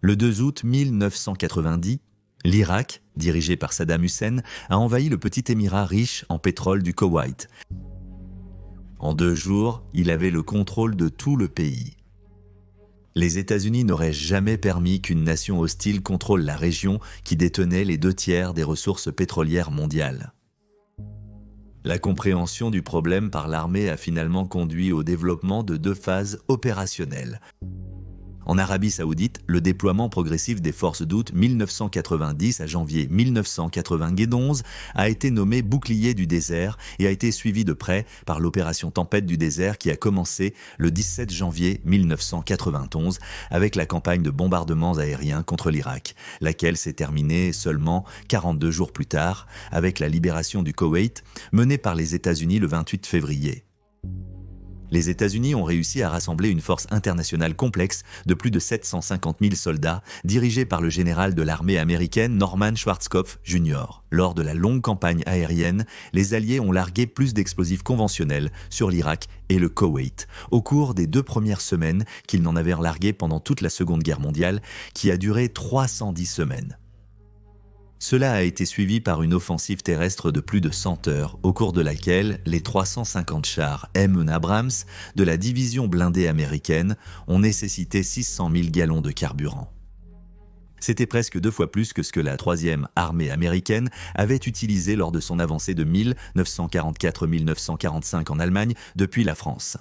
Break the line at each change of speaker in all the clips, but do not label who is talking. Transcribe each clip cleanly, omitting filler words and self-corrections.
Le 2 août 1990, l'Irak, dirigé par Saddam Hussein, a envahi le petit émirat riche en pétrole du Koweït. En 2 jours, il avait le contrôle de tout le pays. Les États-Unis n'auraient jamais permis qu'une nation hostile contrôle la région qui détenait les 2/3 des ressources pétrolières mondiales. La compréhension du problème par l'armée a finalement conduit au développement de 2 phases opérationnelles. En Arabie Saoudite, le déploiement progressif des forces d'août 1990 à janvier 1991 a été nommé bouclier du désert et a été suivi de près par l'opération Tempête du désert qui a commencé le 17 janvier 1991 avec la campagne de bombardements aériens contre l'Irak, laquelle s'est terminée seulement 42 jours plus tard avec la libération du Koweït menée par les États-Unis le 28 février. Les États-Unis ont réussi à rassembler une force internationale complexe de plus de 750 000 soldats, dirigée par le général de l'armée américaine Norman Schwarzkopf Jr. Lors de la longue campagne aérienne, les Alliés ont largué plus d'explosifs conventionnels sur l'Irak et le Koweït, au cours des 2 premières semaines qu'ils n'en avaient largué pendant toute la Seconde Guerre mondiale, qui a duré 310 semaines. Cela a été suivi par une offensive terrestre de plus de 100 heures, au cours de laquelle les 350 chars M1 Abrams de la division blindée américaine ont nécessité 600 000 gallons de carburant. C'était presque 2 fois plus que ce que la 3e armée américaine avait utilisé lors de son avancée de 1944-1945 en Allemagne depuis la France.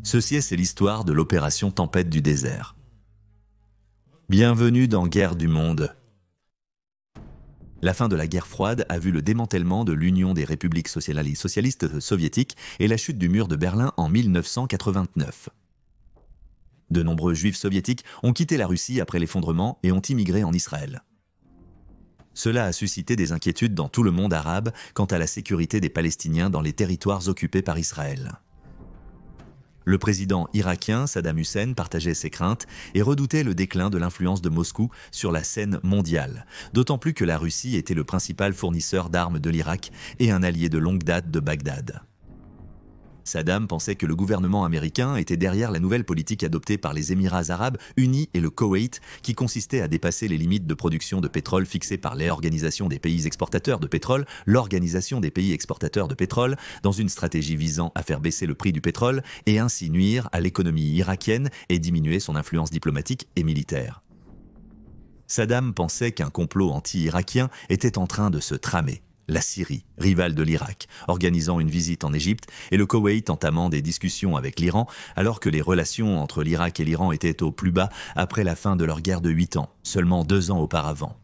Ceci, c'est l'histoire de l'opération Tempête du désert. Bienvenue dans Guerre du monde. La fin de la guerre froide a vu le démantèlement de l'Union des républiques socialistes soviétiques et la chute du mur de Berlin en 1989. De nombreux juifs soviétiques ont quitté la Russie après l'effondrement et ont immigré en Israël. Cela a suscité des inquiétudes dans tout le monde arabe quant à la sécurité des Palestiniens dans les territoires occupés par Israël. Le président irakien Saddam Hussein partageait ces craintes et redoutait le déclin de l'influence de Moscou sur la scène mondiale, d'autant plus que la Russie était le principal fournisseur d'armes de l'Irak et un allié de longue date de Bagdad. Saddam pensait que le gouvernement américain était derrière la nouvelle politique adoptée par les Émirats arabes unis et le Koweït qui consistait à dépasser les limites de production de pétrole fixées par l'Organisation des pays exportateurs de pétrole, l'Organisation des pays exportateurs de pétrole, dans une stratégie visant à faire baisser le prix du pétrole et ainsi nuire à l'économie irakienne et diminuer son influence diplomatique et militaire. Saddam pensait qu'un complot anti-irakien était en train de se tramer. La Syrie, rivale de l'Irak, organisant une visite en Égypte et le Koweït entamant des discussions avec l'Iran alors que les relations entre l'Irak et l'Iran étaient au plus bas après la fin de leur guerre de 8 ans, seulement 2 ans auparavant.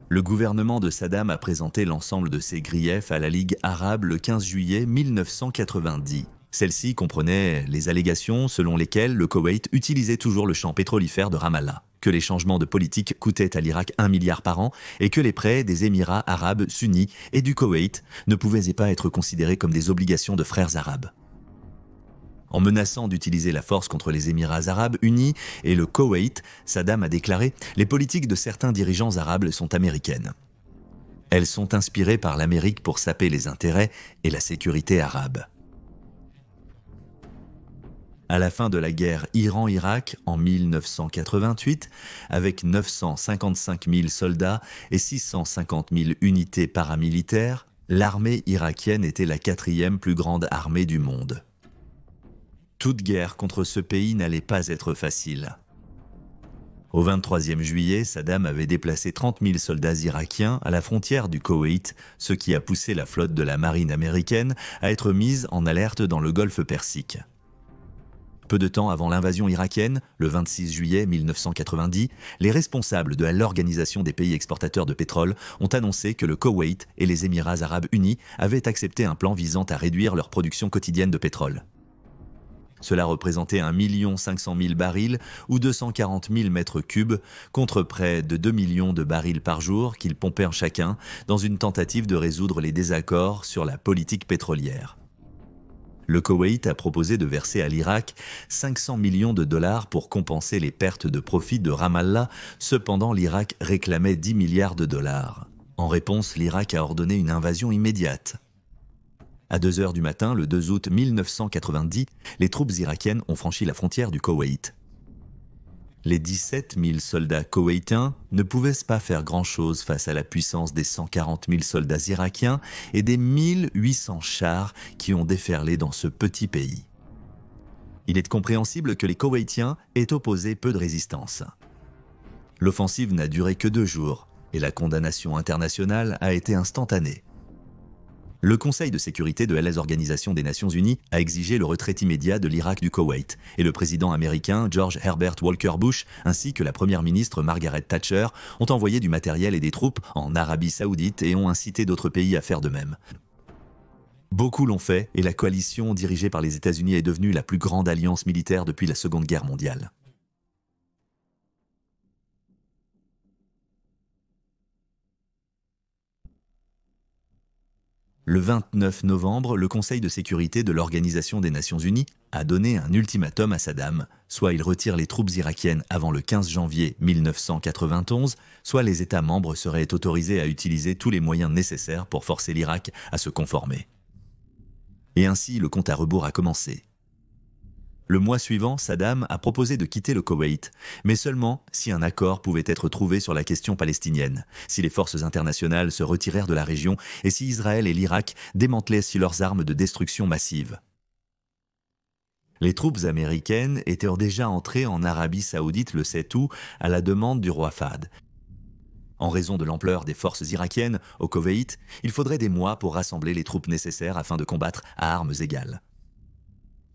Le gouvernement de Saddam a présenté l'ensemble de ses griefs à la Ligue arabe le 15 juillet 1990. Celle-ci comprenait les allégations selon lesquelles le Koweït utilisait toujours le champ pétrolifère de Ramallah, que les changements de politique coûtaient à l'Irak 1 milliard par an et que les prêts des Émirats arabes sunnis et du Koweït ne pouvaient pas être considérés comme des obligations de frères arabes. En menaçant d'utiliser la force contre les Émirats arabes unis et le Koweït, Saddam a déclaré « Les politiques de certains dirigeants arabes sont américaines. Elles sont inspirées par l'Amérique pour saper les intérêts et la sécurité arabes. » À la fin de la guerre Iran-Irak en 1988, avec 955 000 soldats et 650 000 unités paramilitaires, l'armée irakienne était la 4e plus grande armée du monde. Toute guerre contre ce pays n'allait pas être facile. Au 23e juillet, Saddam avait déplacé 30 000 soldats irakiens à la frontière du Koweït, ce qui a poussé la flotte de la marine américaine à être mise en alerte dans le golfe Persique. Peu de temps avant l'invasion irakienne, le 26 juillet 1990, les responsables de l'Organisation des pays exportateurs de pétrole ont annoncé que le Koweït et les Émirats arabes unis avaient accepté un plan visant à réduire leur production quotidienne de pétrole. Cela représentait 1 500 000 barils ou 240 000 mètres cubes contre près de 2 millions de barils par jour qu'ils pompaient en chacun dans une tentative de résoudre les désaccords sur la politique pétrolière. Le Koweït a proposé de verser à l'Irak 500 millions de dollars pour compenser les pertes de profit de Ramallah, cependant l'Irak réclamait 10 milliards de dollars. En réponse, l'Irak a ordonné une invasion immédiate. À 2 heures du matin, le 2 août 1990, les troupes irakiennes ont franchi la frontière du Koweït. Les 17 000 soldats koweïtiens ne pouvaient pas faire grand-chose face à la puissance des 140 000 soldats irakiens et des 1800 chars qui ont déferlé dans ce petit pays. Il est compréhensible que les Koweïtiens aient opposé peu de résistance. L'offensive n'a duré que 2 jours et la condamnation internationale a été instantanée. Le Conseil de sécurité de l'Organisation des Nations Unies a exigé le retrait immédiat de l'Irak du Koweït et le président américain George Herbert Walker Bush ainsi que la première ministre Margaret Thatcher ont envoyé du matériel et des troupes en Arabie Saoudite et ont incité d'autres pays à faire de même. Beaucoup l'ont fait et la coalition dirigée par les États-Unis est devenue la plus grande alliance militaire depuis la Seconde Guerre mondiale. Le 29 novembre, le Conseil de sécurité de l'Organisation des Nations Unies a donné un ultimatum à Saddam, soit il retire les troupes irakiennes avant le 15 janvier 1991, soit les États membres seraient autorisés à utiliser tous les moyens nécessaires pour forcer l'Irak à se conformer. Et ainsi, le compte à rebours a commencé. Le mois suivant, Saddam a proposé de quitter le Koweït, mais seulement si un accord pouvait être trouvé sur la question palestinienne, si les forces internationales se retirèrent de la région et si Israël et l'Irak démantelaient leurs armes de destruction massive. Les troupes américaines étaient déjà entrées en Arabie Saoudite le 7 août à la demande du roi Fahd. En raison de l'ampleur des forces irakiennes au Koweït, il faudrait des mois pour rassembler les troupes nécessaires afin de combattre à armes égales.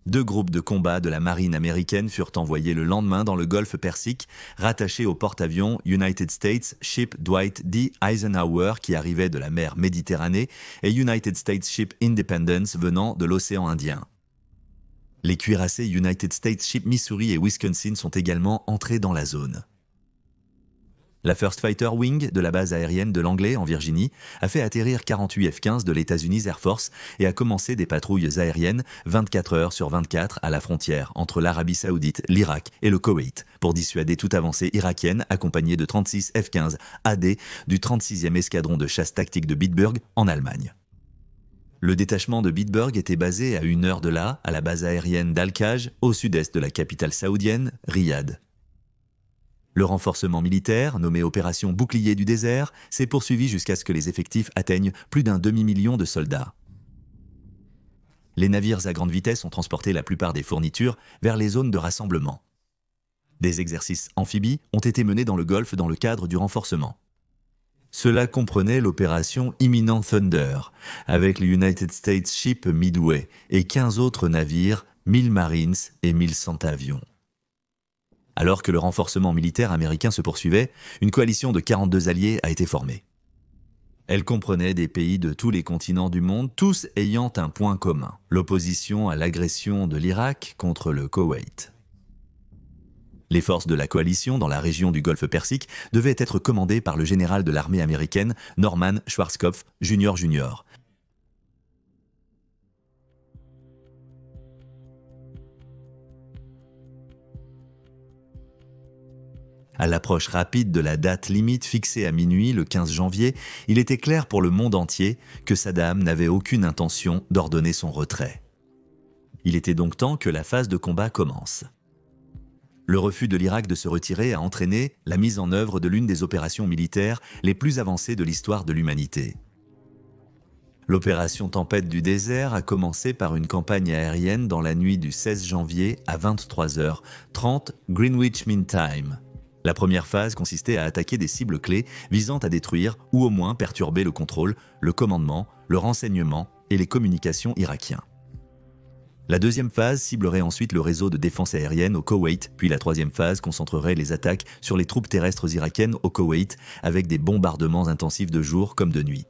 2 groupes de combat de la marine américaine furent envoyés le lendemain dans le golfe Persique, rattachés au porte-avions United States Ship Dwight D. Eisenhower qui arrivait de la mer Méditerranée et United States Ship Independence venant de l'océan Indien. Les cuirassés United States Ship Missouri et Wisconsin sont également entrés dans la zone. La First Fighter Wing de la base aérienne de Langley en Virginie a fait atterrir 48 F-15 de l'États-Unis Air Force et a commencé des patrouilles aériennes 24 heures sur 24 à la frontière entre l'Arabie Saoudite, l'Irak et le Koweït pour dissuader toute avancée irakienne accompagnée de 36 F-15 AD du 36e escadron de chasse tactique de Bitburg en Allemagne. Le détachement de Bitburg était basé à 1 heure de là, à la base aérienne d'Al-Kaj, au sud-est de la capitale saoudienne, Riyad. Le renforcement militaire, nommé Opération Bouclier du désert, s'est poursuivi jusqu'à ce que les effectifs atteignent plus d'1 demi-million de soldats. Les navires à grande vitesse ont transporté la plupart des fournitures vers les zones de rassemblement. Des exercices amphibies ont été menés dans le Golfe dans le cadre du renforcement. Cela comprenait l'opération Imminent Thunder, avec le United States Ship Midway et 15 autres navires, 1000 Marines et 1100 avions. Alors que le renforcement militaire américain se poursuivait, une coalition de 42 alliés a été formée. Elle comprenait des pays de tous les continents du monde, tous ayant un point commun, l'opposition à l'agression de l'Irak contre le Koweït. Les forces de la coalition dans la région du Golfe Persique devaient être commandées par le général de l'armée américaine Norman Schwarzkopf Jr. À l'approche rapide de la date limite fixée à minuit le 15 janvier, il était clair pour le monde entier que Saddam n'avait aucune intention d'ordonner son retrait. Il était donc temps que la phase de combat commence. Le refus de l'Irak de se retirer a entraîné la mise en œuvre de l'une des opérations militaires les plus avancées de l'histoire de l'humanité. L'opération Tempête du désert a commencé par une campagne aérienne dans la nuit du 16 janvier à 23h30 Greenwich Mean Time. La première phase consistait à attaquer des cibles clés visant à détruire ou au moins perturber le contrôle, le commandement, le renseignement et les communications irakiens. La deuxième phase ciblerait ensuite le réseau de défense aérienne au Koweït, puis la troisième phase concentrerait les attaques sur les troupes terrestres irakiennes au Koweït avec des bombardements intensifs de jour comme de nuit.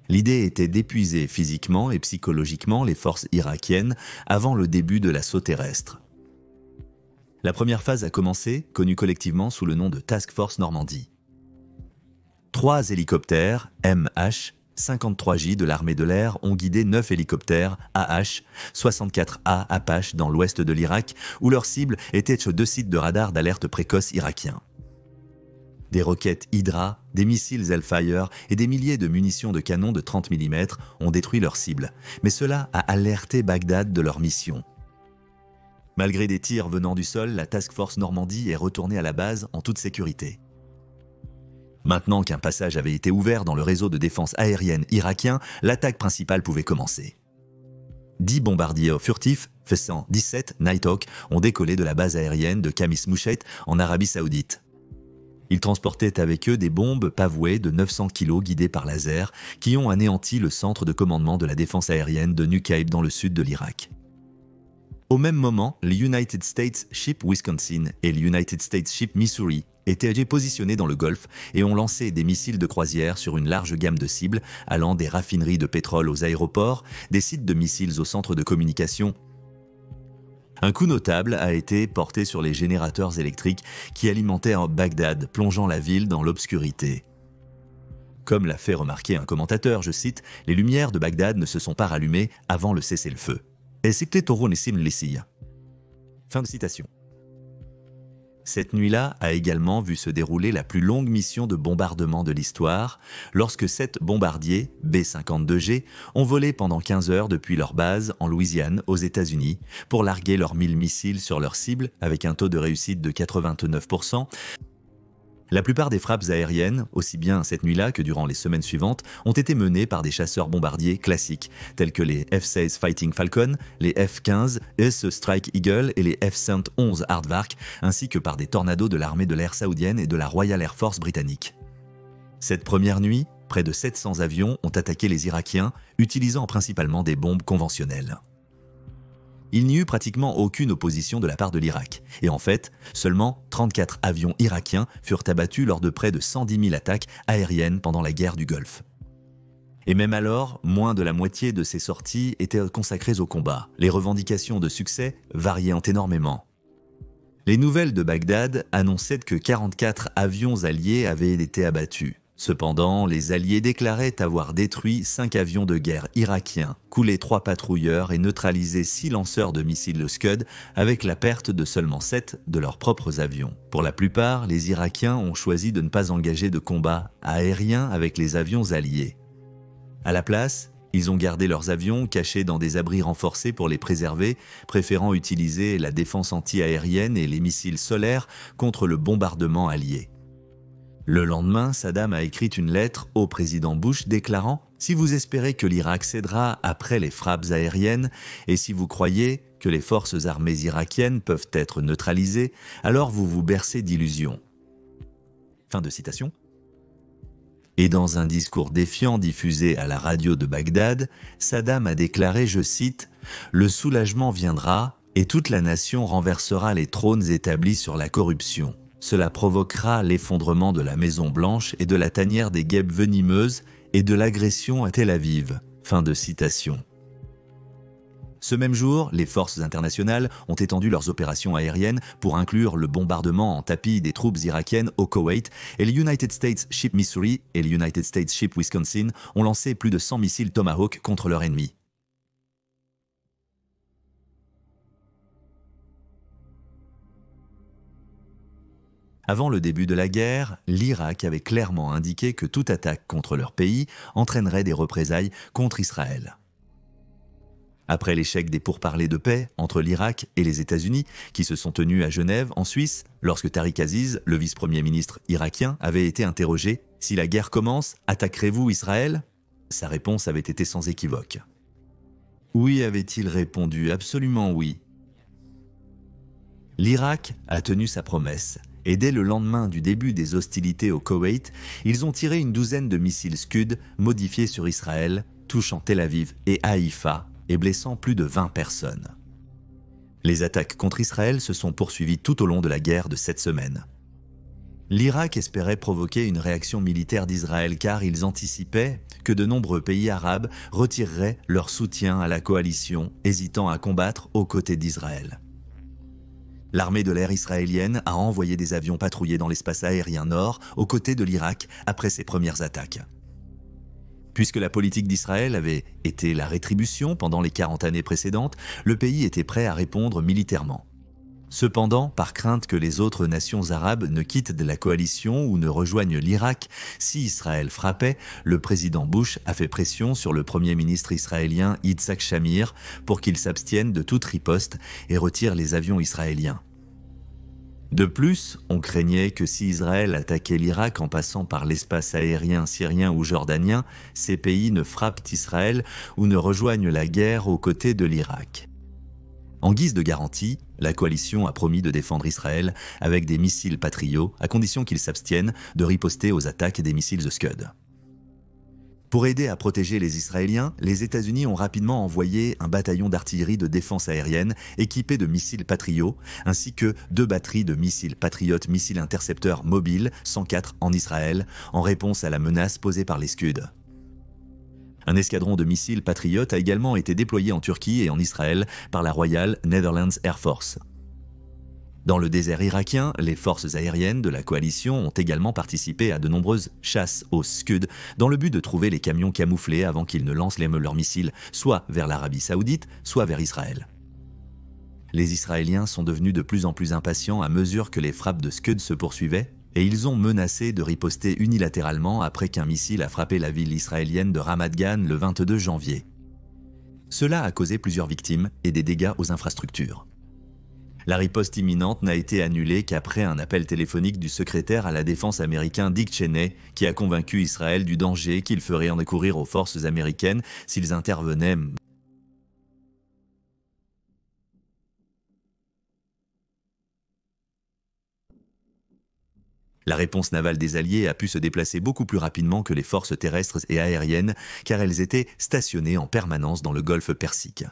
L'idée était d'épuiser physiquement et psychologiquement les forces irakiennes avant le début de l'assaut terrestre. La première phase a commencé, connue collectivement sous le nom de Task Force Normandie. 3 hélicoptères MH-53J de l'armée de l'air ont guidé 9 hélicoptères AH-64A Apache dans l'ouest de l'Irak, où leur cible était sur 2 sites de radar d'alerte précoce irakiens. Des roquettes Hydra, des missiles Hellfire et des milliers de munitions de canon de 30 mm ont détruit leur cible, mais cela a alerté Bagdad de leur mission. Malgré des tirs venant du sol, la Task Force Normandie est retournée à la base en toute sécurité. Maintenant qu'un passage avait été ouvert dans le réseau de défense aérienne irakien, l'attaque principale pouvait commencer. 10 bombardiers furtifs, faisant 17 Nighthawk, ont décollé de la base aérienne de Khamis Mouchet en Arabie Saoudite. Ils transportaient avec eux des bombes pavouées de 900 kg guidées par laser qui ont anéanti le centre de commandement de la défense aérienne de Nukaib dans le sud de l'Irak. Au même moment, le United States Ship Wisconsin et le United States Ship Missouri étaient positionnés dans le Golfe et ont lancé des missiles de croisière sur une large gamme de cibles allant des raffineries de pétrole aux aéroports, des sites de missiles aux centres de communication. Un coup notable a été porté sur les générateurs électriques qui alimentaient Bagdad, plongeant la ville dans l'obscurité. Comme l'a fait remarquer un commentateur, je cite, « Les lumières de Bagdad ne se sont pas rallumées avant le cessez-le-feu. » Fin de citation. Cette nuit-là a également vu se dérouler la plus longue mission de bombardement de l'histoire, lorsque 7 bombardiers B-52G ont volé pendant 15 heures depuis leur base en Louisiane, aux États-Unis, pour larguer leurs 1000 missiles sur leurs cibles avec un taux de réussite de 89%. La plupart des frappes aériennes, aussi bien cette nuit-là que durant les semaines suivantes, ont été menées par des chasseurs bombardiers classiques, tels que les F-16 Fighting Falcon, les F-15 ES Strike Eagle et les F-111 Aardvark, ainsi que par des tornados de l'armée de l'air saoudienne et de la Royal Air Force britannique. Cette première nuit, près de 700 avions ont attaqué les Irakiens, utilisant principalement des bombes conventionnelles. Il n'y eut pratiquement aucune opposition de la part de l'Irak. Et en fait, seulement 34 avions irakiens furent abattus lors de près de 110 000 attaques aériennes pendant la guerre du Golfe. Et même alors, moins de la moitié de ces sorties étaient consacrées au combat. Les revendications de succès variant énormément. Les nouvelles de Bagdad annonçaient que 44 avions alliés avaient été abattus. Cependant, les Alliés déclaraient avoir détruit 5 avions de guerre irakiens, coulé 3 patrouilleurs et neutralisé 6 lanceurs de missiles Scud avec la perte de seulement 7 de leurs propres avions. Pour la plupart, les Irakiens ont choisi de ne pas engager de combat aérien avec les avions alliés. À la place, ils ont gardé leurs avions cachés dans des abris renforcés pour les préserver, préférant utiliser la défense anti-aérienne et les missiles solaires contre le bombardement allié. Le lendemain, Saddam a écrit une lettre au président Bush déclarant « Si vous espérez que l'Irak cédera après les frappes aériennes et si vous croyez que les forces armées irakiennes peuvent être neutralisées, alors vous vous bercez d'illusions. » Fin de citation. Et dans un discours défiant diffusé à la radio de Bagdad, Saddam a déclaré, je cite, « Le soulagement viendra et toute la nation renversera les trônes établis sur la corruption. Cela provoquera l'effondrement de la Maison Blanche et de la tanière des guêpes venimeuses et de l'agression à Tel Aviv. » Fin de citation. Ce même jour, les forces internationales ont étendu leurs opérations aériennes pour inclure le bombardement en tapis des troupes irakiennes au Koweït et les United States Ship Missouri et les United States Ship Wisconsin ont lancé plus de 100 missiles Tomahawk contre leur ennemi. Avant le début de la guerre, l'Irak avait clairement indiqué que toute attaque contre leur pays entraînerait des représailles contre Israël. Après l'échec des pourparlers de paix entre l'Irak et les États-Unis, qui se sont tenus à Genève, en Suisse, lorsque Tariq Aziz, le vice-premier ministre irakien, avait été interrogé « Si la guerre commence, attaquerez-vous Israël ?» Sa réponse avait été sans équivoque. Oui, avait-il répondu, absolument oui. L'Irak a tenu sa promesse. Et dès le lendemain du début des hostilités au Koweït, ils ont tiré une douzaine de missiles Scud modifiés sur Israël, touchant Tel Aviv et Haïfa et blessant plus de 20 personnes. Les attaques contre Israël se sont poursuivies tout au long de la guerre de 7 semaines. L'Irak espérait provoquer une réaction militaire d'Israël car ils anticipaient que de nombreux pays arabes retireraient leur soutien à la coalition, hésitant à combattre aux côtés d'Israël. L'armée de l'air israélienne a envoyé des avions patrouiller dans l'espace aérien nord, aux côtés de l'Irak, après ses premières attaques. Puisque la politique d'Israël avait été la rétribution pendant les 40 années précédentes, le pays était prêt à répondre militairement. Cependant, par crainte que les autres nations arabes ne quittent de la coalition ou ne rejoignent l'Irak, si Israël frappait, le président Bush a fait pression sur le premier ministre israélien Yitzhak Shamir pour qu'il s'abstienne de toute riposte et retire les avions israéliens. De plus, on craignait que si Israël attaquait l'Irak en passant par l'espace aérien syrien ou jordanien, ces pays ne frappent Israël ou ne rejoignent la guerre aux côtés de l'Irak. En guise de garantie, la coalition a promis de défendre Israël avec des missiles Patriot, à condition qu'ils s'abstiennent de riposter aux attaques des missiles Scud. Pour aider à protéger les Israéliens, les États-Unis ont rapidement envoyé un bataillon d'artillerie de défense aérienne équipé de missiles Patriot, ainsi que 2 batteries de missiles Patriot missiles intercepteurs mobiles, 104 en Israël, en réponse à la menace posée par les Scud. Un escadron de missiles Patriot a également été déployé en Turquie et en Israël par la Royal Netherlands Air Force. Dans le désert irakien, les forces aériennes de la coalition ont également participé à de nombreuses chasses aux Scud dans le but de trouver les camions camouflés avant qu'ils ne lancent leurs missiles soit vers l'Arabie Saoudite, soit vers Israël. Les Israéliens sont devenus de plus en plus impatients à mesure que les frappes de Scud se poursuivaient, et ils ont menacé de riposter unilatéralement après qu'un missile a frappé la ville israélienne de Ramat Gan le 22 janvier. Cela a causé plusieurs victimes et des dégâts aux infrastructures. La riposte imminente n'a été annulée qu'après un appel téléphonique du secrétaire à la défense américain Dick Cheney, qui a convaincu Israël du danger qu'il ferait en accourir aux forces américaines s'ils intervenaient. La réponse navale des Alliés a pu se déplacer beaucoup plus rapidement que les forces terrestres et aériennes, car elles étaient stationnées en permanence dans le golfe Persique.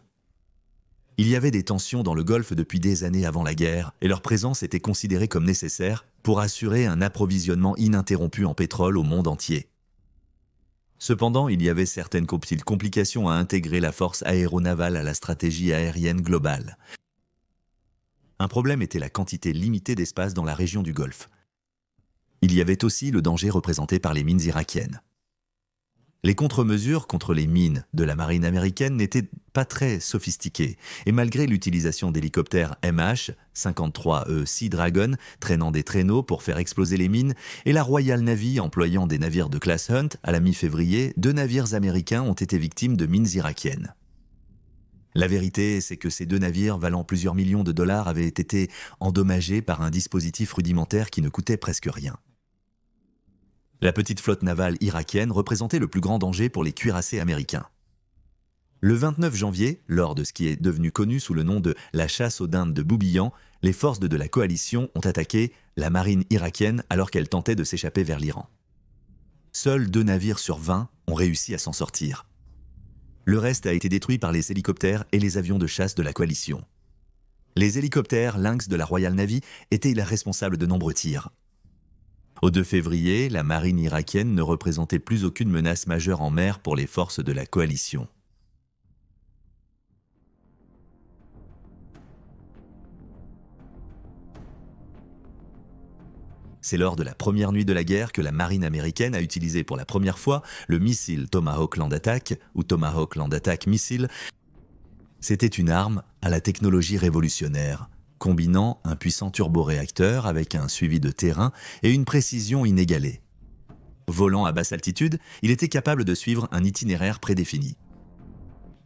Il y avait des tensions dans le golfe depuis des années avant la guerre, et leur présence était considérée comme nécessaire pour assurer un approvisionnement ininterrompu en pétrole au monde entier. Cependant, il y avait certaines complications à intégrer la force aéronavale à la stratégie aérienne globale. Un problème était la quantité limitée d'espace dans la région du Golfe. Il y avait aussi le danger représenté par les mines irakiennes. Les contre-mesures contre les mines de la marine américaine n'étaient pas très sophistiquées, et malgré l'utilisation d'hélicoptères MH-53E Sea Dragon traînant des traîneaux pour faire exploser les mines, et la Royal Navy employant des navires de classe Hunt, à la mi-février, 2 navires américains ont été victimes de mines irakiennes. La vérité, c'est que ces 2 navires valant plusieurs millions de dollars avaient été endommagés par un dispositif rudimentaire qui ne coûtait presque rien. La petite flotte navale irakienne représentait le plus grand danger pour les cuirassés américains. Le 29 janvier, lors de ce qui est devenu connu sous le nom de la chasse aux dindes de Boubillan, les forces de la coalition ont attaqué la marine irakienne alors qu'elle tentait de s'échapper vers l'Iran. Seuls 2 navires sur 20 ont réussi à s'en sortir. Le reste a été détruit par les hélicoptères et les avions de chasse de la coalition. Les hélicoptères Lynx de la Royal Navy étaient les responsables de nombreux tirs. Au 2 février, la marine irakienne ne représentait plus aucune menace majeure en mer pour les forces de la coalition. C'est lors de la première nuit de la guerre que la marine américaine a utilisé pour la première fois le missile Tomahawk Land Attack ou Tomahawk Land Attack Missile. C'était une arme à la technologie révolutionnaire, combinant un puissant turboréacteur avec un suivi de terrain et une précision inégalée. Volant à basse altitude, il était capable de suivre un itinéraire prédéfini.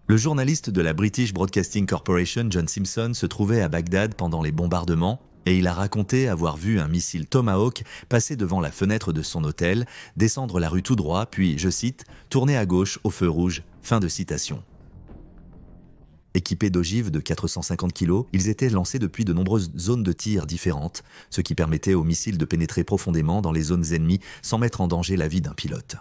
Le journaliste de la British Broadcasting Corporation, John Simpson, se trouvait à Bagdad pendant les bombardements et il a raconté avoir vu un missile Tomahawk passer devant la fenêtre de son hôtel, descendre la rue tout droit, puis, je cite, « tourner à gauche au feu rouge ». Fin de citation. Équipés d'ogives de 450 kg, ils étaient lancés depuis de nombreuses zones de tir différentes, ce qui permettait aux missiles de pénétrer profondément dans les zones ennemies sans mettre en danger la vie d'un pilote.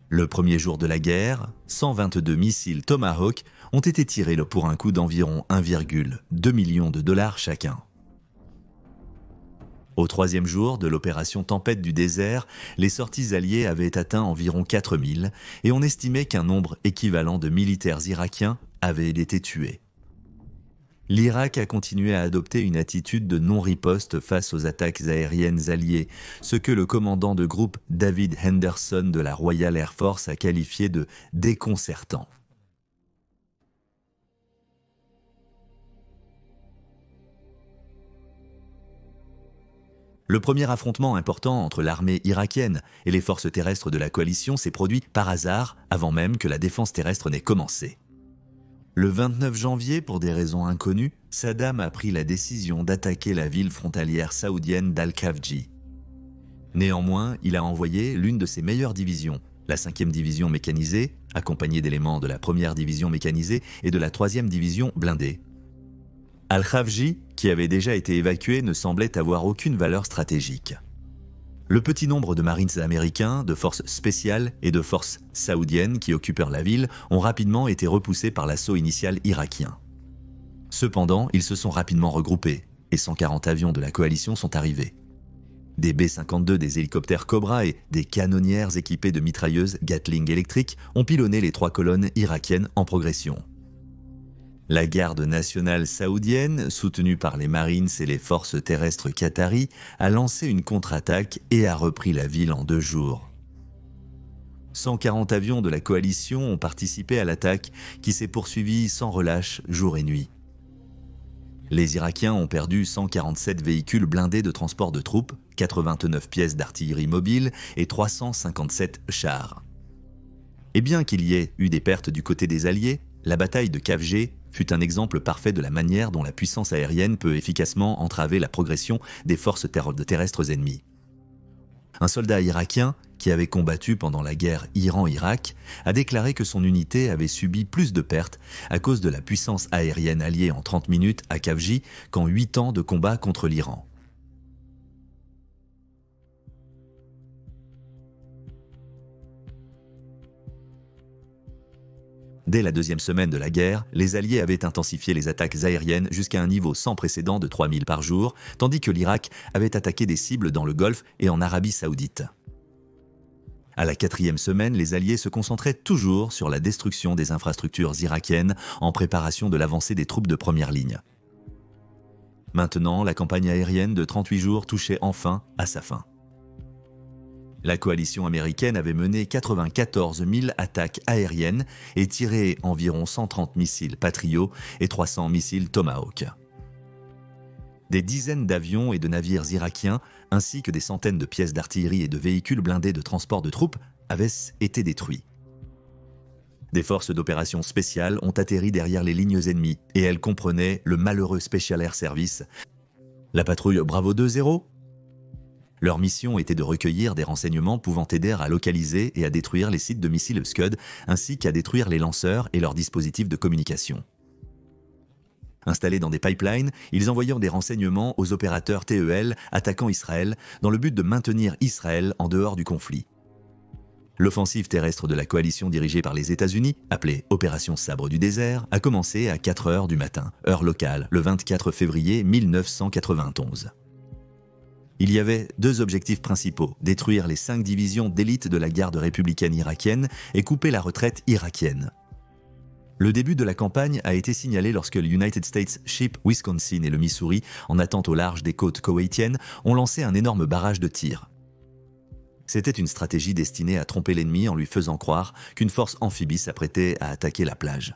Le premier jour de la guerre, 122 missiles Tomahawk ont été tirés pour un coût d'environ 1,2 million de dollars chacun. Au 3e jour de l'opération Tempête du désert, les sorties alliées avaient atteint environ 4000 et on estimait qu'un nombre équivalent de militaires irakiens avaient été tués. L'Irak a continué à adopter une attitude de non-riposte face aux attaques aériennes alliées, ce que le commandant de groupe David Henderson de la Royal Air Force a qualifié de déconcertant. Le premier affrontement important entre l'armée irakienne et les forces terrestres de la coalition s'est produit par hasard avant même que la défense terrestre n'ait commencé. Le 29 janvier, pour des raisons inconnues, Saddam a pris la décision d'attaquer la ville frontalière saoudienne d'Al-Khafji. Néanmoins, il a envoyé l'une de ses meilleures divisions, la 5e division mécanisée, accompagnée d'éléments de la 1re division mécanisée et de la 3e division blindée. Al-Khafji, qui avait déjà été évacué, ne semblait avoir aucune valeur stratégique. Le petit nombre de marines américains, de forces spéciales et de forces saoudiennes qui occupèrent la ville ont rapidement été repoussés par l'assaut initial irakien. Cependant, ils se sont rapidement regroupés et 140 avions de la coalition sont arrivés. Des B-52 des hélicoptères Cobra et des canonnières équipées de mitrailleuses Gatling électriques ont pilonné les 3 colonnes irakiennes en progression. La garde nationale saoudienne, soutenue par les Marines et les forces terrestres qataries, a lancé une contre-attaque et a repris la ville en 2 jours. 140 avions de la coalition ont participé à l'attaque qui s'est poursuivie sans relâche jour et nuit. Les Irakiens ont perdu 147 véhicules blindés de transport de troupes, 89 pièces d'artillerie mobile et 357 chars. Et bien qu'il y ait eu des pertes du côté des Alliés, la bataille de Khafji fut un exemple parfait de la manière dont la puissance aérienne peut efficacement entraver la progression des forces terrestres ennemies. Un soldat irakien, qui avait combattu pendant la guerre Iran-Irak, a déclaré que son unité avait subi plus de pertes à cause de la puissance aérienne alliée en 30 minutes à Khafji qu'en 8 ans de combat contre l'Iran. Dès la 2e semaine de la guerre, les Alliés avaient intensifié les attaques aériennes jusqu'à un niveau sans précédent de 3000 par jour, tandis que l'Irak avait attaqué des cibles dans le Golfe et en Arabie Saoudite. À la 4e semaine, les Alliés se concentraient toujours sur la destruction des infrastructures irakiennes en préparation de l'avancée des troupes de première ligne. Maintenant, la campagne aérienne de 38 jours touchait enfin à sa fin. La coalition américaine avait mené 94 000 attaques aériennes et tiré environ 130 missiles Patriot et 300 missiles Tomahawk. Des dizaines d'avions et de navires irakiens, ainsi que des centaines de pièces d'artillerie et de véhicules blindés de transport de troupes, avaient été détruits. Des forces d'opération spéciales ont atterri derrière les lignes ennemies et elles comprenaient le malheureux Special Air Service, la patrouille Bravo 2-0. Leur mission était de recueillir des renseignements pouvant aider à localiser et à détruire les sites de missiles Scud, ainsi qu'à détruire les lanceurs et leurs dispositifs de communication. Installés dans des pipelines, ils envoyaient des renseignements aux opérateurs TEL attaquant Israël dans le but de maintenir Israël en dehors du conflit. L'offensive terrestre de la coalition dirigée par les États-Unis, appelée Opération Sabre du désert, a commencé à 4 heures du matin, heure locale, le 24 février 1991. Il y avait 2 objectifs principaux, détruire les 5 divisions d'élite de la garde républicaine irakienne et couper la retraite irakienne. Le début de la campagne a été signalé lorsque le United States Ship Wisconsin et le Missouri, en attente au large des côtes koweïtiennes, ont lancé un énorme barrage de tirs. C'était une stratégie destinée à tromper l'ennemi en lui faisant croire qu'une force amphibie s'apprêtait à attaquer la plage.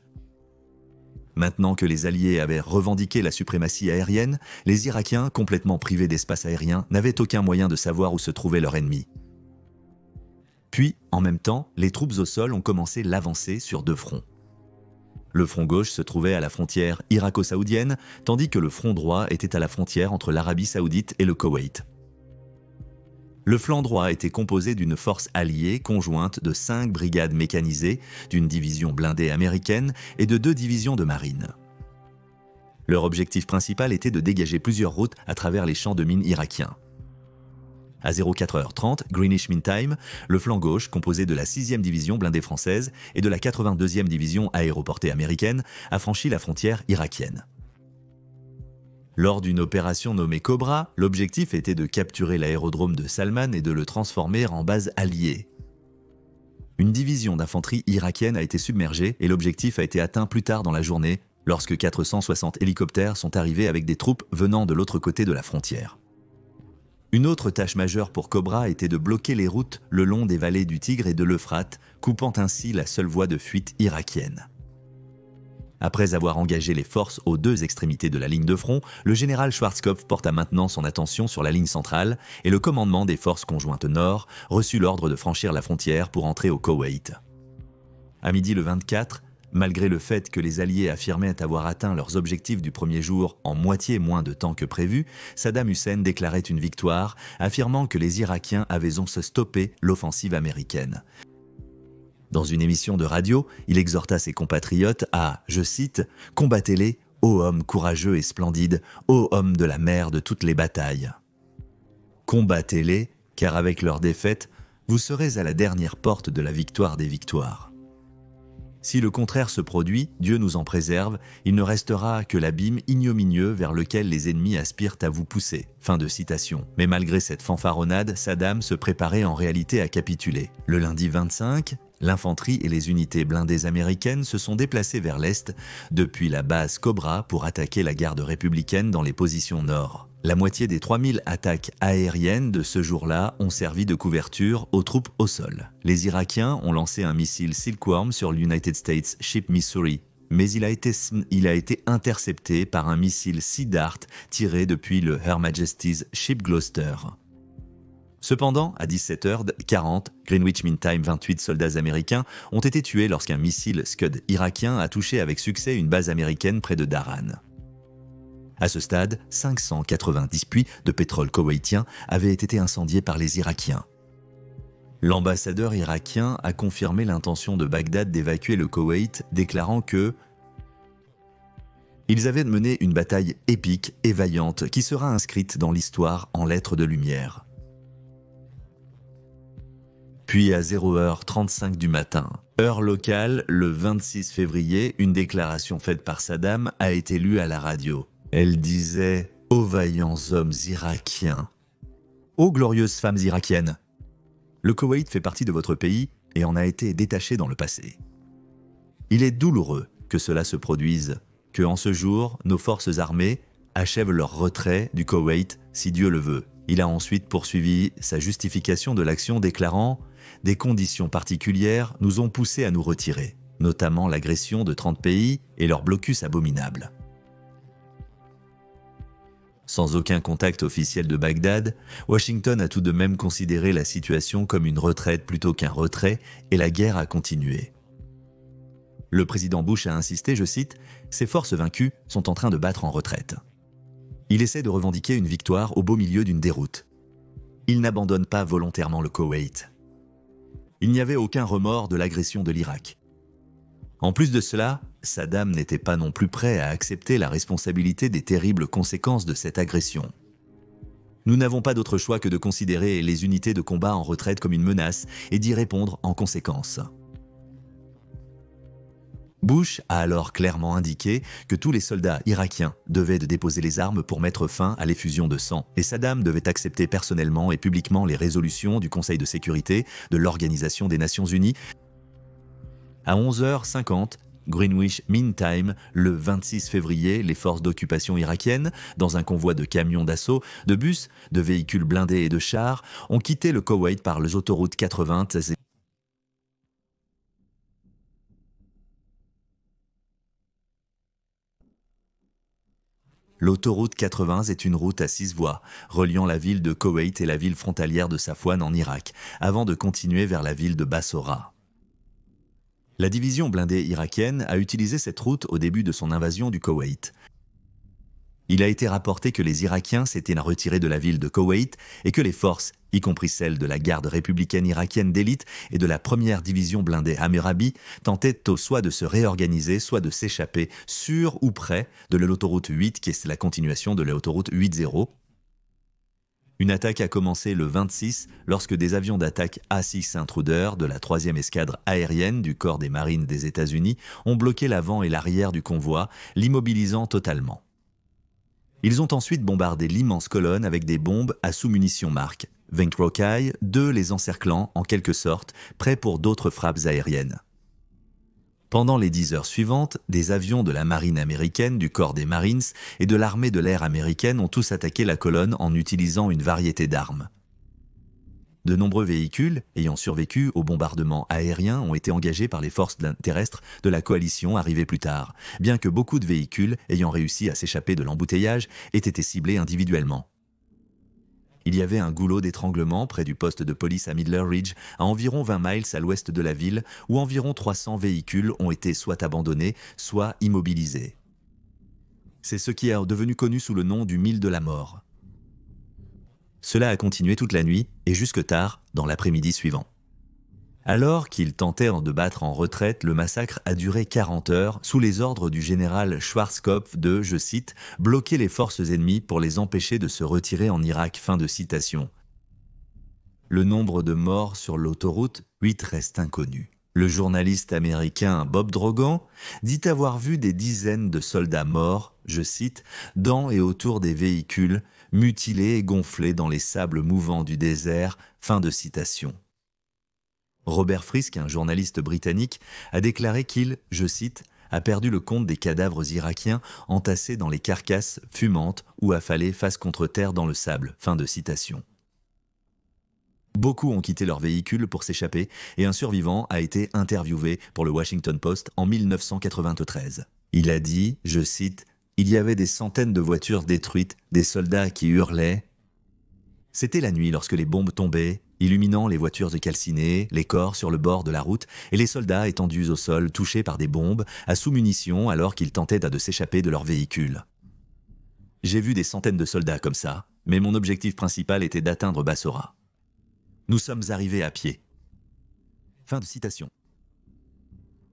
Maintenant que les Alliés avaient revendiqué la suprématie aérienne, les Irakiens, complètement privés d'espace aérien, n'avaient aucun moyen de savoir où se trouvait leur ennemi. Puis, en même temps, les troupes au sol ont commencé l'avancée sur 2 fronts. Le front gauche se trouvait à la frontière irako-saoudienne, tandis que le front droit était à la frontière entre l'Arabie saoudite et le Koweït. Le flanc droit était composé d'une force alliée conjointe de 5 brigades mécanisées, d'une division blindée américaine et de 2 divisions de marine. Leur objectif principal était de dégager plusieurs routes à travers les champs de mines irakiens. À 04h30, Greenwich Mean Time, le flanc gauche, composé de la 6e division blindée française et de la 82e division aéroportée américaine, a franchi la frontière irakienne. Lors d'une opération nommée Cobra, l'objectif était de capturer l'aérodrome de Salman et de le transformer en base alliée. Une division d'infanterie irakienne a été submergée et l'objectif a été atteint plus tard dans la journée, lorsque 460 hélicoptères sont arrivés avec des troupes venant de l'autre côté de la frontière. Une autre tâche majeure pour Cobra était de bloquer les routes le long des vallées du Tigre et de l'Euphrate, coupant ainsi la seule voie de fuite irakienne. Après avoir engagé les forces aux deux extrémités de la ligne de front, le général Schwarzkopf porta maintenant son attention sur la ligne centrale et le commandement des forces conjointes nord reçut l'ordre de franchir la frontière pour entrer au Koweït. À midi le 24, malgré le fait que les Alliés affirmaient avoir atteint leurs objectifs du premier jour en moitié moins de temps que prévu, Saddam Hussein déclarait une victoire, affirmant que les Irakiens avaient donc stoppé l'offensive américaine. Dans une émission de radio, il exhorta ses compatriotes à, je cite, « Combattez-les, ô hommes courageux et splendides, ô hommes de la mer de toutes les batailles. Combattez-les, car avec leur défaite, vous serez à la dernière porte de la victoire des victoires. Si le contraire se produit, Dieu nous en préserve, il ne restera que l'abîme ignominieux vers lequel les ennemis aspirent à vous pousser. » Fin de citation. Mais malgré cette fanfaronnade, Saddam se préparait en réalité à capituler. Le lundi 25, l'infanterie et les unités blindées américaines se sont déplacées vers l'est depuis la base Cobra pour attaquer la garde républicaine dans les positions nord. La moitié des 3000 attaques aériennes de ce jour-là ont servi de couverture aux troupes au sol. Les Irakiens ont lancé un missile Silkworm sur l'United States Ship Missouri, mais il a été intercepté par un missile Sea Dart tiré depuis le Her Majesty's Ship Gloucester. Cependant, à 17h40, Greenwich Mean Time, 28 soldats américains ont été tués lorsqu'un missile Scud irakien a touché avec succès une base américaine près de Daran. À ce stade, 590 puits de pétrole koweïtien avaient été incendiés par les Irakiens. L'ambassadeur irakien a confirmé l'intention de Bagdad d'évacuer le Koweït, déclarant que ils avaient mené une bataille épique et vaillante qui sera inscrite dans l'histoire en lettres de lumière. Puis à 0h35 du matin, heure locale, le 26 février, une déclaration faite par Saddam a été lue à la radio. Elle disait « Ô vaillants hommes irakiens, ô glorieuses femmes irakiennes, le Koweït fait partie de votre pays et en a été détaché dans le passé. Il est douloureux que cela se produise, que en ce jour, nos forces armées achèvent leur retrait du Koweït si Dieu le veut. » Il a ensuite poursuivi sa justification de l'action déclarant « Des conditions particulières nous ont poussés à nous retirer, notamment l'agression de 30 pays et leur blocus abominable. » Sans aucun contact officiel de Bagdad, Washington a tout de même considéré la situation comme une retraite plutôt qu'un retrait et la guerre a continué. Le président Bush a insisté, je cite, « Ces forces vaincues sont en train de battre en retraite. » Il essaie de revendiquer une victoire au beau milieu d'une déroute. Il n'abandonne pas volontairement le Koweït. Il n'y avait aucun remords de l'agression de l'Irak. En plus de cela, Saddam n'était pas non plus prêt à accepter la responsabilité des terribles conséquences de cette agression. Nous n'avons pas d'autre choix que de considérer les unités de combat en retraite comme une menace et d'y répondre en conséquence. Bush a alors clairement indiqué que tous les soldats irakiens devaient déposer les armes pour mettre fin à l'effusion de sang, et Saddam devait accepter personnellement et publiquement les résolutions du Conseil de sécurité de l'Organisation des Nations Unies. À 11h50, Greenwich Mean Time, le 26 février, les forces d'occupation irakiennes, dans un convoi de camions d'assaut, de bus, de véhicules blindés et de chars, ont quitté le Koweït par les autoroutes 80 et L'autoroute 80 est une route à 6 voies, reliant la ville de Koweït et la ville frontalière de Safwan en Irak, avant de continuer vers la ville de Bassora. La division blindée irakienne a utilisé cette route au début de son invasion du Koweït. Il a été rapporté que les Irakiens s'étaient retirés de la ville de Koweït et que les forces, y compris celles de la garde républicaine irakienne d'élite et de la première division blindée Hammurabi, tentaient soit de se réorganiser, soit de s'échapper sur ou près de l'autoroute 8, qui est la continuation de l'autoroute 80. Une attaque a commencé le 26 lorsque des avions d'attaque A-6 Intruder de la 3e escadre aérienne du corps des marines des États-Unis ont bloqué l'avant et l'arrière du convoi, l'immobilisant totalement. Ils ont ensuite bombardé l'immense colonne avec des bombes à sous-munitions Mark Rockeye, 2 les encerclant en quelque sorte, prêts pour d'autres frappes aériennes. Pendant les 10 heures suivantes, des avions de la marine américaine, du corps des Marines et de l'armée de l'air américaine ont tous attaqué la colonne en utilisant une variété d'armes. De nombreux véhicules ayant survécu aux bombardements aériens ont été engagés par les forces terrestres de la coalition arrivées plus tard, bien que beaucoup de véhicules ayant réussi à s'échapper de l'embouteillage aient été ciblés individuellement. Il y avait un goulot d'étranglement près du poste de police à Midler Ridge, à environ 20 miles à l'ouest de la ville, où environ 300 véhicules ont été soit abandonnés, soit immobilisés. C'est ce qui est devenu connu sous le nom du mille de la mort. Cela a continué toute la nuit et jusque tard dans l'après-midi suivant. Alors qu'ils tentèrent de battre en retraite, le massacre a duré 40 heures sous les ordres du général Schwarzkopf de, je cite, « bloquer les forces ennemies pour les empêcher de se retirer en Irak ». Fin de citation. Le nombre de morts sur l'autoroute 8 reste inconnu. Le journaliste américain Bob Drogan dit avoir vu des dizaines de soldats morts, je cite, « dans et autour des véhicules, mutilés et gonflés dans les sables mouvants du désert ». Fin de citation. Robert Frisk, un journaliste britannique, a déclaré qu'il, je cite, « a perdu le compte des cadavres irakiens entassés dans les carcasses fumantes ou affalés face contre terre dans le sable ». Fin de citation. Beaucoup ont quitté leur véhicule pour s'échapper et un survivant a été interviewé pour le Washington Post en 1993. Il a dit, je cite, « Il y avait des centaines de voitures détruites, des soldats qui hurlaient. » C'était la nuit lorsque les bombes tombaient, illuminant les voitures calcinées, les corps sur le bord de la route et les soldats étendus au sol touchés par des bombes, à sous-munitions alors qu'ils tentaient de s'échapper de leur véhicule. J'ai vu des centaines de soldats comme ça, mais mon objectif principal était d'atteindre Bassora. Nous sommes arrivés à pied. Fin de citation.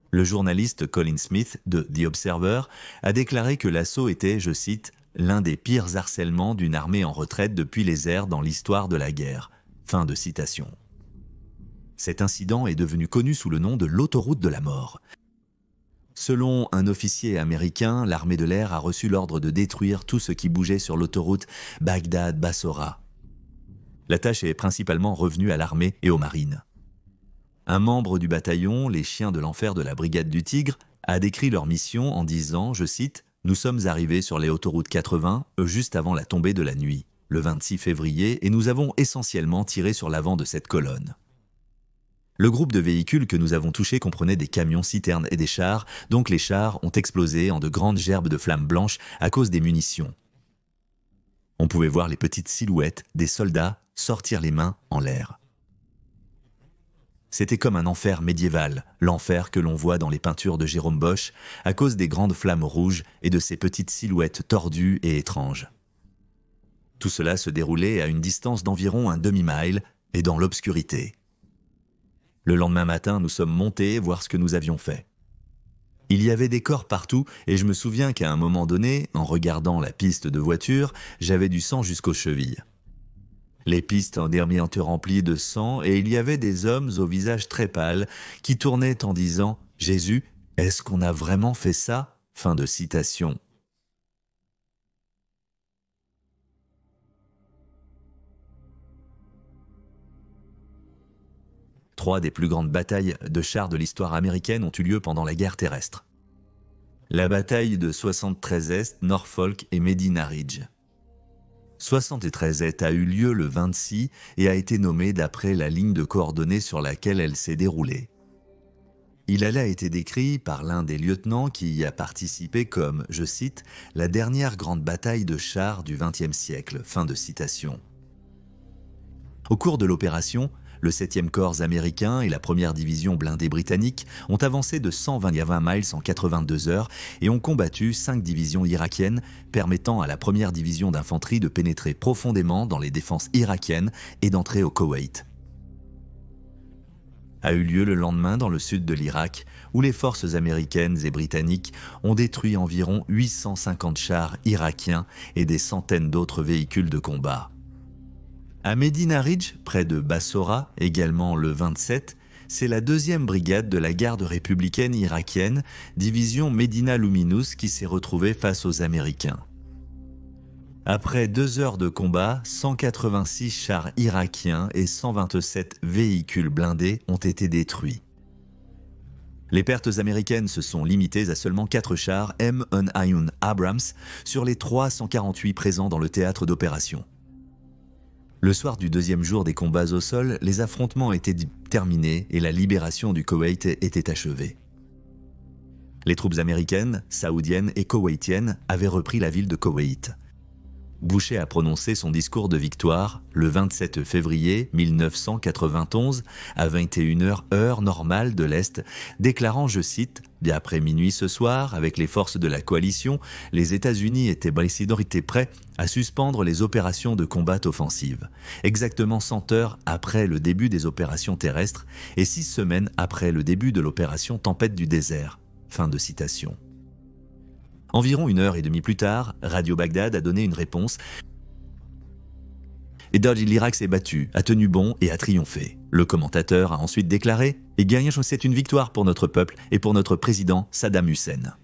Le journaliste Colin Smith de The Observer a déclaré que l'assaut était, je cite, « l'un des pires harcèlements d'une armée en retraite depuis les airs dans l'histoire de la guerre ». Fin de citation. Cet incident est devenu connu sous le nom de l'autoroute de la mort. Selon un officier américain, l'armée de l'air a reçu l'ordre de détruire tout ce qui bougeait sur l'autoroute Bagdad-Bassora. La tâche est principalement revenue à l'armée et aux marines. Un membre du bataillon, les chiens de l'enfer de la brigade du Tigre, a décrit leur mission en disant, je cite, « Nous sommes arrivés sur les autoroutes 80, juste avant la tombée de la nuit, le 26 février, et nous avons essentiellement tiré sur l'avant de cette colonne. » Le groupe de véhicules que nous avons touché comprenait des camions, citernes et des chars, donc les chars ont explosé en de grandes gerbes de flammes blanches à cause des munitions. On pouvait voir les petites silhouettes des soldats sortir les mains en l'air. C'était comme un enfer médiéval, l'enfer que l'on voit dans les peintures de Jérôme Bosch, à cause des grandes flammes rouges et de ces petites silhouettes tordues et étranges. Tout cela se déroulait à une distance d'environ un demi-mile et dans l'obscurité. Le lendemain matin, nous sommes montés voir ce que nous avions fait. Il y avait des corps partout et je me souviens qu'à un moment donné, en regardant la piste de voiture, j'avais du sang jusqu'aux chevilles. Les pistes en étaient remplies de sang et il y avait des hommes au visage très pâle qui tournaient en disant « Jésus, est-ce qu'on a vraiment fait ça ?» Fin de citation. Trois des plus grandes batailles de chars de l'histoire américaine ont eu lieu pendant la guerre terrestre. La bataille de 73 Est, Norfolk et Medina Ridge. 73 Est a eu lieu le 26 et a été nommée d'après la ligne de coordonnées sur laquelle elle s'est déroulée. Il a été décrit par l'un des lieutenants qui y a participé comme, je cite, « la dernière grande bataille de chars du XXe siècle ». Fin de citation. Au cours de l'opération, le 7e corps américain et la 1re division blindée britannique ont avancé de 120 à 20 miles en 82 heures et ont combattu 5 divisions irakiennes, permettant à la 1re division d'infanterie de pénétrer profondément dans les défenses irakiennes et d'entrer au Koweït. A eu lieu le lendemain dans le sud de l'Irak, où les forces américaines et britanniques ont détruit environ 850 chars irakiens et des centaines d'autres véhicules de combat. À Medina Ridge, près de Bassora, également le 27, c'est la 2e brigade de la garde républicaine irakienne, division Medina Luminous, qui s'est retrouvée face aux Américains. Après 2 heures de combat, 186 chars irakiens et 127 véhicules blindés ont été détruits. Les pertes américaines se sont limitées à seulement 4 chars M1 Abrams sur les 348 présents dans le théâtre d'opération. Le soir du deuxième jour des combats au sol, les affrontements étaient terminés et la libération du Koweït était achevée. Les troupes américaines, saoudiennes et koweïtiennes avaient repris la ville de Koweït. Boucher a prononcé son discours de victoire le 27 février 1991 à 21h heure normale de l'Est, déclarant, je cite, « Bien après minuit ce soir, avec les forces de la coalition, les États-Unis étaient prêts à suspendre les opérations de combat offensives, exactement 100 heures après le début des opérations terrestres et 6 semaines après le début de l'opération Tempête du désert. » Fin de citation. Environ 1h30 plus tard, Radio Bagdad a donné une réponse. Et l'Irak s'est battu, a tenu bon et a triomphé. Le commentateur a ensuite déclaré « Et gagnons, c'est une victoire pour notre peuple et pour notre président Saddam Hussein. »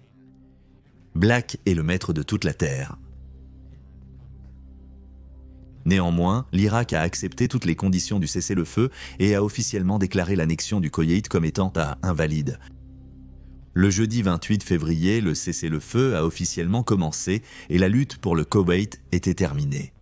Black est le maître de toute la terre. Néanmoins, l'Irak a accepté toutes les conditions du cessez-le-feu et a officiellement déclaré l'annexion du Koweït comme étant invalide. Le jeudi 28 février, le cessez-le-feu a officiellement commencé et la lutte pour le Koweït était terminée.